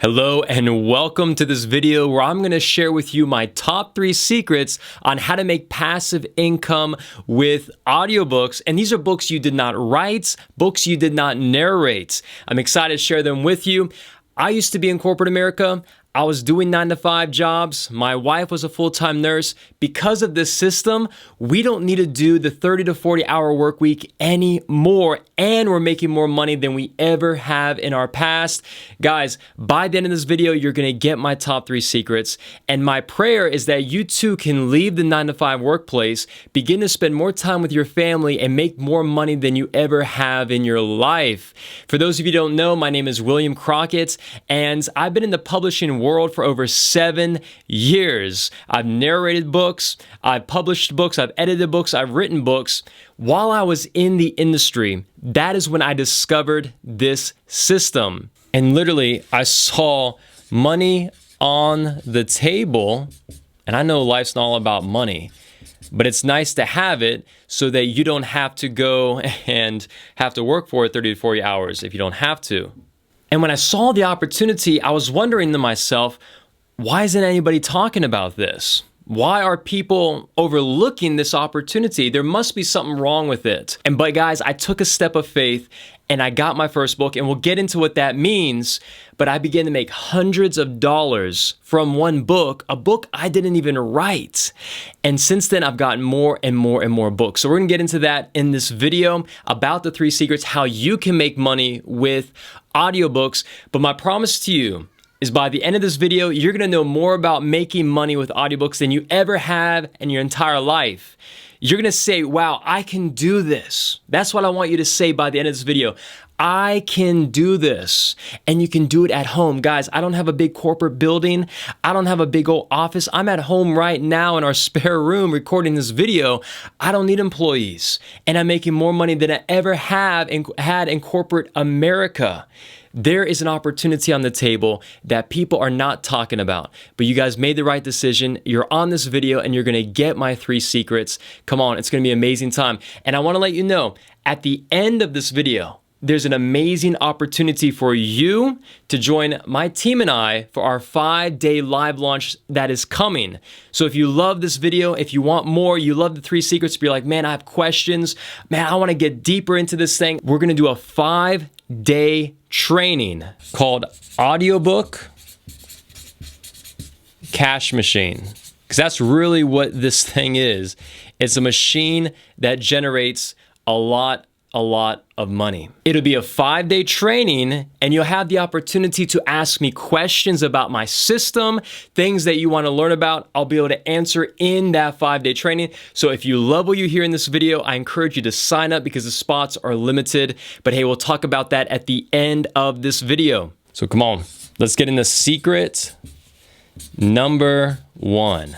Hello and welcome to this video where I'm going to share with you my top 3 secrets on how to make passive income with audiobooks. And these are books you did not write, books you did not narrate. I'm excited to share them with you. I used to be in corporate America. I was doing 9-to-5 jobs. My wife was a full-time nurse. Because of this system, we don't need to do the 30 to 40 hour work week anymore. And we're making more money than we ever have in our past. Guys, by the end of this video, you're gonna get my top 3 secrets. And my prayer is that you too can leave the 9-to-5 workplace, begin to spend more time with your family, and make more money than you ever have in your life. For those of you who don't know, my name is William Crockett, and I've been in the publishing world for over 7 years. I've narrated books, I've published books, I've edited books, I've written books. While I was in the industry, that is when I discovered this system. And literally, I saw money on the table, and I know life's not all about money, but it's nice to have it so that you don't have to go and have to work for it 30 to 40 hours if you don't have to. And when I saw the opportunity, I was wondering to myself, why isn't anybody talking about this? Why are people overlooking this opportunity? There must be something wrong with it. But guys, I took a step of faith and I got my first book, and we'll get into what that means. But I began to make hundreds of dollars from one book, a book I didn't even write. And since then, I've gotten more and more and more books. So we're gonna get into that in this video about the 3 secrets, how you can make money with audiobooks. But my promise to you is by the end of this video, you're gonna know more about making money with audiobooks than you ever have in your entire life. You're gonna say, wow, I can do this. That's what I want you to say by the end of this video. I can do this. And you can do it at home. Guys, I don't have a big corporate building. I don't have a big old office. I'm at home right now in our spare room recording this video. I don't need employees. And I'm making more money than I ever had in corporate America. There is an opportunity on the table that people are not talking about. But you guys made the right decision. You're on this video and you're gonna get my 3 secrets. Come on, it's gonna be an amazing time. And I wanna let you know, at the end of this video, there's an amazing opportunity for you to join my team and I for our 5-day live launch that is coming. So if you love this video, if you want more, you love the 3 secrets, but you're like, man, I have questions, man, I wanna get deeper into this thing, we're gonna do a 5-day training called Audiobook Cash Machine. Because that's really what this thing is. It's a machine that generates a lot of money. It'll be a 5-day training, and you'll have the opportunity to ask me questions about my system, things that you want to learn about. I'll be able to answer in that 5-day training. So if you love what you hear in this video, I encourage you to sign up because the spots are limited. But hey, we'll talk about that at the end of this video. So come on, let's get into secret number 1.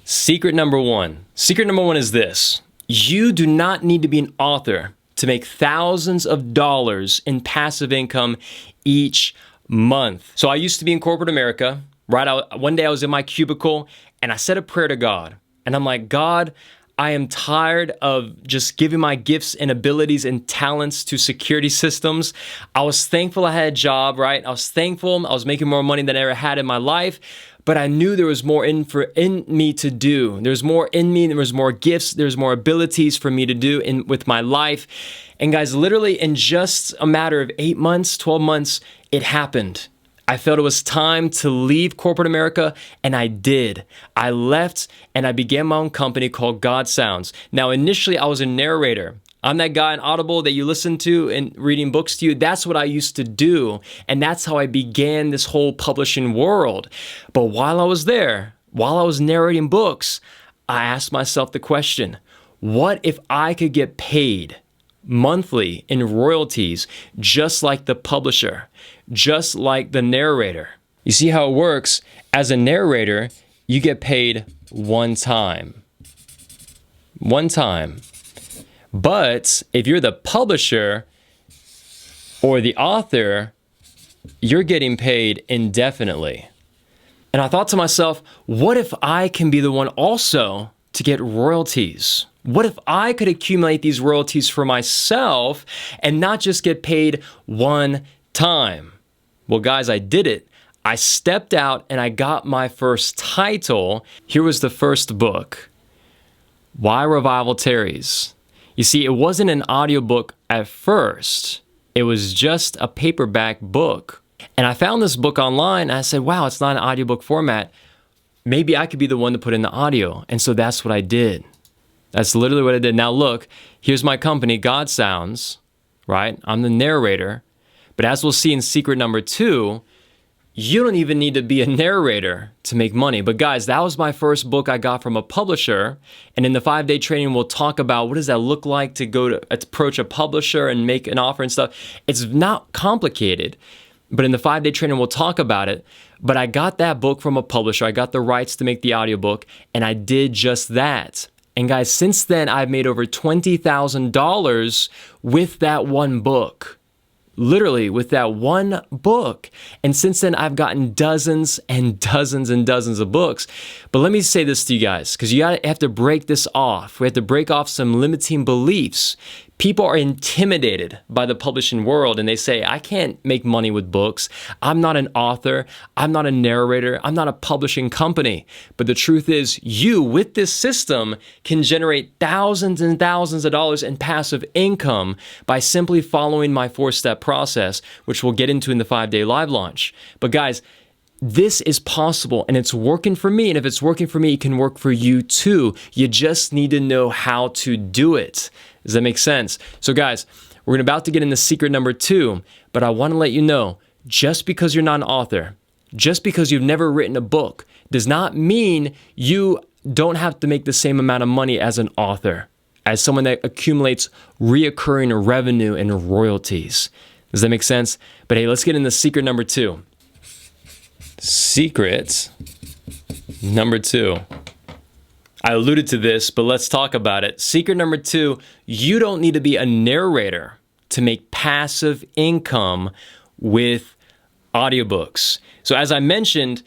Secret number 1. Secret number 1 is this. You do not need to be an author to make thousands of dollars in passive income each month. So I used to be in corporate America, right? One day I was in my cubicle and I said a prayer to God. And I'm like, God, I am tired of just giving my gifts and abilities and talents to security systems. I was thankful I had a job, right? I was thankful I was making more money than I ever had in my life. But I knew there was more in me to do. There's more in me, there was more gifts, there's more abilities for me to do with my life. And guys, literally in just a matter of 8 months, 12 months, it happened. I felt it was time to leave corporate America, and I did. I left and I began my own company called God Sounds. Now, initially I was a narrator. I'm that guy in Audible that you listen to and reading books to you. That's what I used to do. And that's how I began this whole publishing world. But while I was there, while I was narrating books, I asked myself the question, what if I could get paid monthly in royalties just like the publisher, just like the narrator? You see how it works? As a narrator, you get paid one time. One time. But if you're the publisher or the author, you're getting paid indefinitely. And I thought to myself, what if I can be the one also to get royalties? What if I could accumulate these royalties for myself and not just get paid one time? Well, guys, I did it. I stepped out and I got my first title. Here was the first book, Why Revival Tarries. You see, it wasn't an audiobook at first. It was just a paperback book. And I found this book online and I said, wow, it's not an audiobook format. Maybe I could be the one to put in the audio. And so that's what I did. That's literally what I did. Now look, here's my company, God Sounds, right? I'm the narrator. But as we'll see in secret number 2, you don't even need to be a narrator to make money. But guys, that was my first book I got from a publisher. And in the 5-day training, we'll talk about what does that look like to go to approach a publisher and make an offer and stuff. It's not complicated. But in the 5-day training, we'll talk about it. But I got that book from a publisher. I got the rights to make the audiobook, and I did just that. And guys, since then, I've made over $20,000 with that one book. Literally, with that one book. And since then, I've gotten dozens and dozens and dozens of books. But let me say this to you guys, because you have to break this off. We have to break off some limiting beliefs. People are intimidated by the publishing world and they say, I can't make money with books. I'm not an author. I'm not a narrator. I'm not a publishing company. But the truth is, you, with this system, can generate thousands and thousands of dollars in passive income by simply following my 4-step process, which we'll get into in the 5-day live launch. But guys, this is possible and it's working for me. And if it's working for me, it can work for you too. You just need to know how to do it. Does that make sense? So guys, we're about to get into secret number 2, but I want to let you know, just because you're not an author, just because you've never written a book, does not mean you don't have to make the same amount of money as an author, as someone that accumulates reoccurring revenue and royalties. Does that make sense? But hey, let's get into secret number 2. Secret number 2. I alluded to this, but let's talk about it. Secret number 2, you don't need to be a narrator to make passive income with audiobooks. So as I mentioned,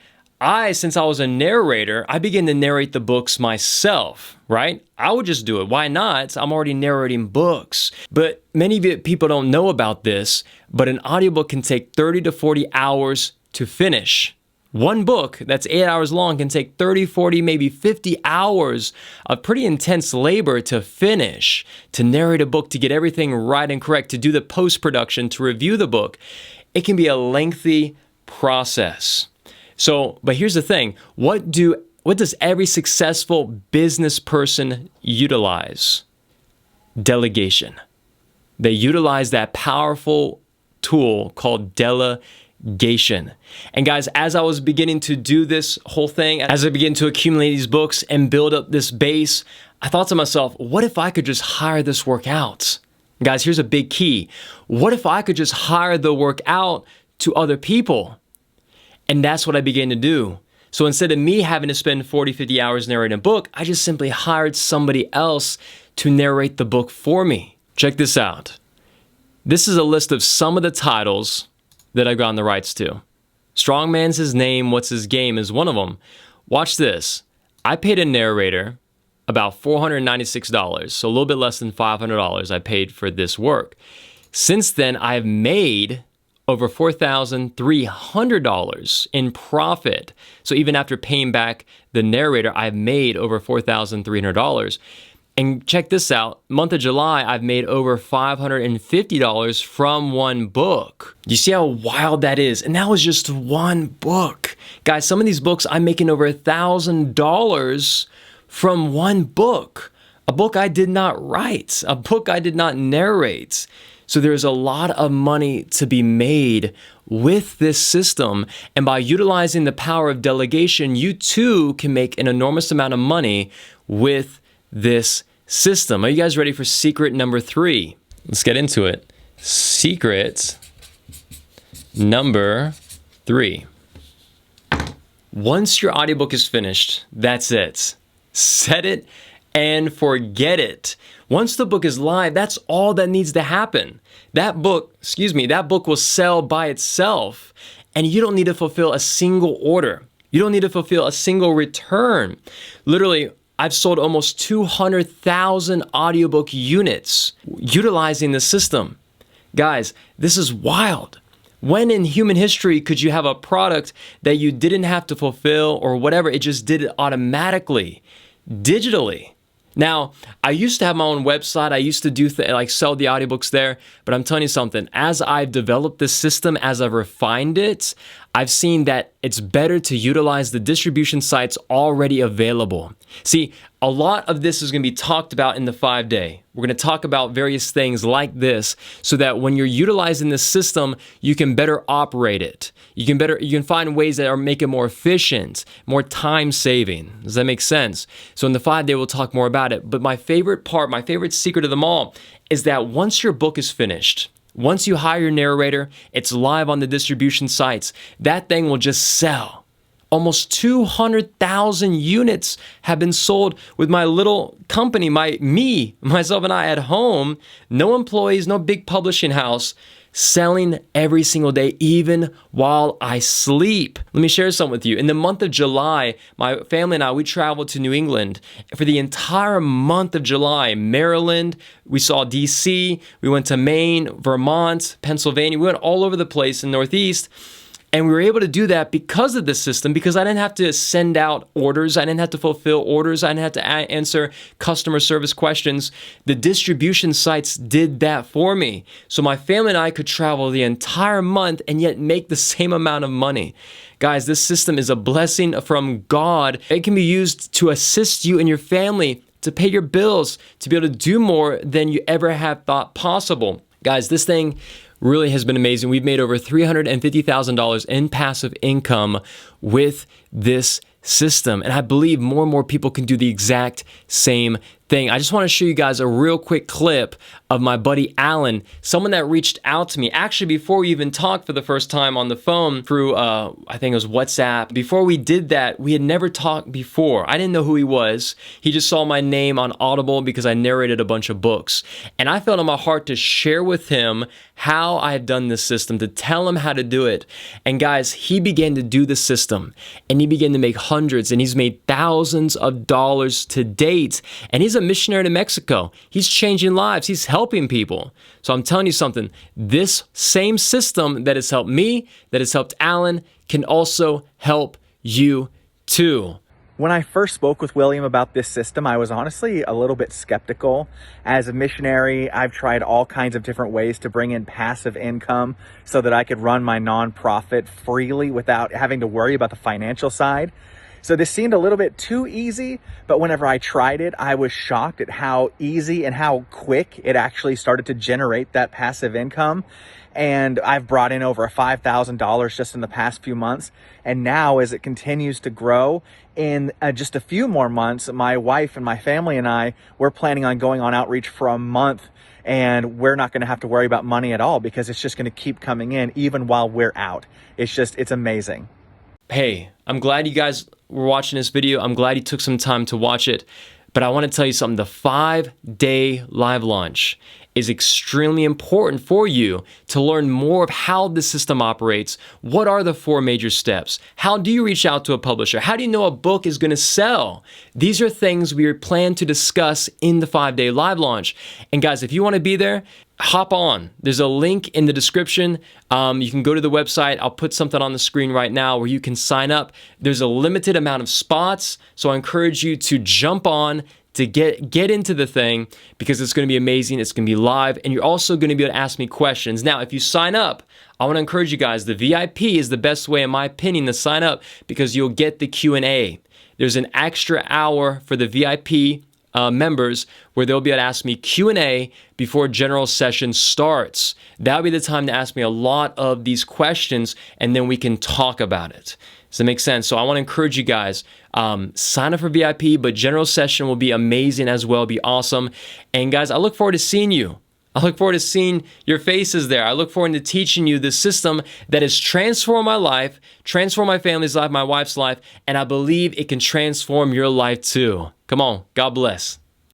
since I was a narrator, I began to narrate the books myself, right? I would just do it. Why not? I'm already narrating books. But many people don't know about this, but an audiobook can take 30 to 40 hours to finish. One book that's 8 hours long can take 30, 40, maybe 50 hours of pretty intense labor to finish, to narrate a book, to get everything right and correct, to do the post-production, to review the book. It can be a lengthy process. But here's the thing. What does every successful business person utilize? Delegation. They utilize that powerful tool called delegation. And guys, as I was beginning to do this whole thing, as I began to accumulate these books and build up this base, I thought to myself, what if I could just hire this work out? Guys, here's a big key. What if I could just hire the work out to other people? And that's what I began to do. So instead of me having to spend 40, 50 hours narrating a book, I just simply hired somebody else to narrate the book for me. Check this out. This is a list of some of the titles that I've gotten the rights to. Strongman's His Name, What's His Game is one of them. Watch this. I paid a narrator about $496, so a little bit less than $500 I paid for this work. Since then, I've made over $4,300 in profit. So even after paying back the narrator, I've made over $4,300. And check this out, month of July, I've made over $550 from one book. You see how wild that is? And that was just one book. Guys, some of these books, I'm making over $1,000 from one book. A book I did not write, a book I did not narrate. So there's a lot of money to be made with this system. And by utilizing the power of delegation, you too can make an enormous amount of money with this system. Are you guys ready for secret number 3? Let's get into it. Secret number 3. Once your audiobook is finished, that's it. Set it and forget it. Once the book is live, that's all that needs to happen. That book will sell by itself, and you don't need to fulfill a single order. You don't need to fulfill a single return. Literally, I've sold almost 200,000 audiobook units utilizing the system. Guys, this is wild. When in human history could you have a product that you didn't have to fulfill or whatever? It just did it automatically, digitally. Now, I used to have my own website. I used to do like sell the audiobooks there, but I'm telling you something, as I've developed this system, as I've refined it, I've seen that it's better to utilize the distribution sites already available. See, a lot of this is going to be talked about in the 5-day. We're going to talk about various things like this so that when you're utilizing this system, you can better operate it. You can find ways that make it more efficient, more time saving. Does that make sense? So in the 5-day, we'll talk more about it. But my favorite part, my favorite secret of them all is that once your book is finished, once you hire your narrator, it's live on the distribution sites, that thing will just sell. Almost 200,000 units have been sold with my little company, myself and I at home, no employees, no big publishing house, selling every single day, even while I sleep. Let me share something with you. In the month of July, my family and I, we traveled to New England. For the entire month of July, Maryland, we saw DC, we went to Maine, Vermont, Pennsylvania, we went all over the place in Northeast. And we were able to do that because of this system, because I didn't have to send out orders. I didn't have to fulfill orders. I didn't have to answer customer service questions. The distribution sites did that for me. So my family and I could travel the entire month and yet make the same amount of money. Guys, this system is a blessing from God. It can be used to assist you and your family to pay your bills, to be able to do more than you ever have thought possible. Guys, this thing really has been amazing. We've made over $350,000 in passive income with this system. And I believe more and more people can do the exact same thing. I just want to show you guys a real quick clip of my buddy Alan, someone that reached out to me actually before we even talked for the first time on the phone through, I think it was WhatsApp. Before we did that, we had never talked before. I didn't know who he was. He just saw my name on Audible because I narrated a bunch of books. And I felt in my heart to share with him how I had done this system, to tell him how to do it. And guys, he began to do the system and he began to make hundreds and he's made thousands of dollars to date. And he's a missionary to Mexico. He's changing lives. He's helping people. So I'm telling you something, this same system that has helped me, that has helped Alan, can also help you too. When I first spoke with William about this system, I was honestly a little bit skeptical. As a missionary, I've tried all kinds of different ways to bring in passive income so that I could run my nonprofit freely without having to worry about the financial side. So this seemed a little bit too easy, but whenever I tried it, I was shocked at how easy and how quick it actually started to generate that passive income. And I've brought in over $5,000 just in the past few months. And now as it continues to grow, in just a few more months, my wife and my family and I, we're planning on going on outreach for a month. And we're not going to have to worry about money at all because it's just going to keep coming in even while we're out. It's amazing. Hey, I'm glad you guys were watching this video. I'm glad you took some time to watch it. But I want to tell you something. The 5-day live launch is extremely important for you to learn more of how the system operates. What are the 4 major steps? How do you reach out to a publisher? How do you know a book is going to sell? These are things we plan to discuss in the 5-day live launch. And guys, if you want to be there, hop on. There's a link in the description. You can go to the website. I'll put something on the screen right now where you can sign up. There's a limited amount of spots, so I encourage you to jump on to get into the thing because it's going to be amazing. It's going to be live, and you're also going to be able to ask me questions. Now, if you sign up, I want to encourage you guys, the VIP is the best way, in my opinion, to sign up because you'll get the Q&A. There's an extra hour for the VIP members where they'll be able to ask me Q&A before general session starts. That'll be the time to ask me a lot of these questions, and then we can talk about it. Does that make sense? So I want to encourage you guys, sign up for VIP, but general session will be amazing as well, be awesome. And guys, I look forward to seeing you. I look forward to seeing your faces there. I look forward to teaching you the system that has transformed my life, transformed my family's life, my wife's life, and I believe it can transform your life too. Come on, God bless.